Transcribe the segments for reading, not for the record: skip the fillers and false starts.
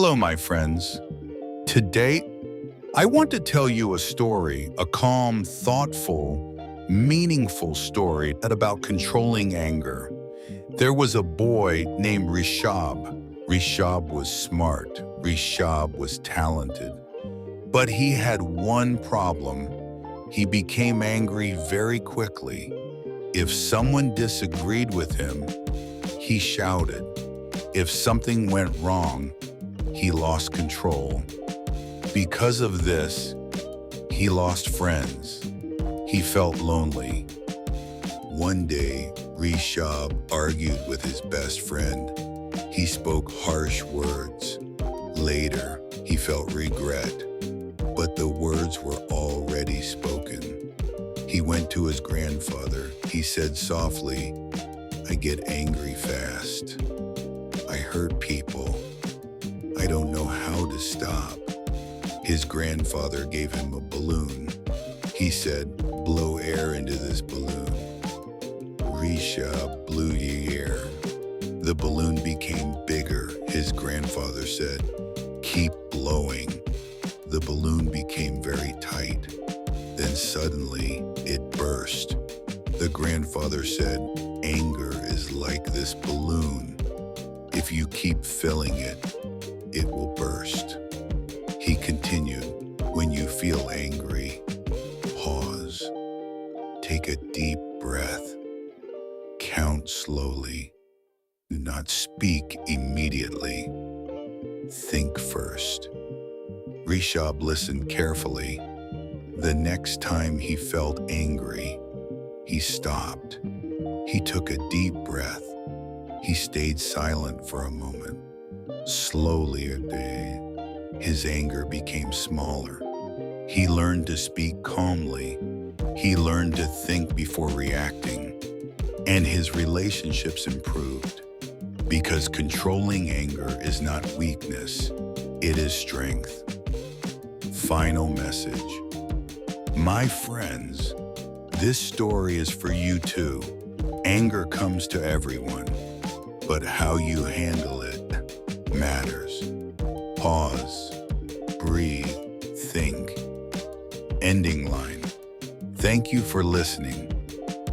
Hello, my friends. Today, I want to tell you a story, a calm, thoughtful, meaningful story about controlling anger. There was a boy named Rishab. Rishab was smart. Rishab was talented. But he had one problem. He became angry very quickly. If someone disagreed with him, he shouted. If something went wrong, he lost control. Because of this, he lost friends. He felt lonely. One day, Rishab argued with his best friend. He spoke harsh words. Later, he felt regret, but the words were already spoken. He went to his grandfather. He said softly, "I get angry fast. I hurt people. I don't know how to stop." His grandfather gave him a balloon. He said, "Blow air into this balloon." Rishab blew the air. The balloon became bigger. His grandfather said, "Keep blowing." The balloon became very tight. Then suddenly, it burst. The grandfather said, "Anger is like this balloon. If you keep filling it, it will burst." He continued, "When you feel angry, pause. Take a deep breath. Count slowly. Do not speak immediately. Think first." Rishab listened carefully. The next time he felt angry, he stopped. He took a deep breath. He stayed silent for a moment. Slowly, his anger became smaller. He learned to speak calmly. He learned to think before reacting. And his relationships improved. Because controlling anger is not weakness, it is strength. Final message. My friends, this story is for you too. Anger comes to everyone, but how you handle it matters. Pause, breathe, think. Ending line. Thank you for listening.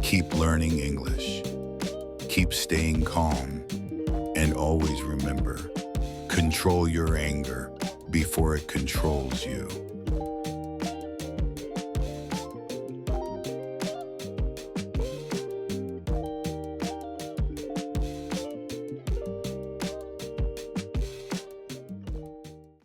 Keep learning English. Keep staying calm. And always remember, control your anger before it controls you.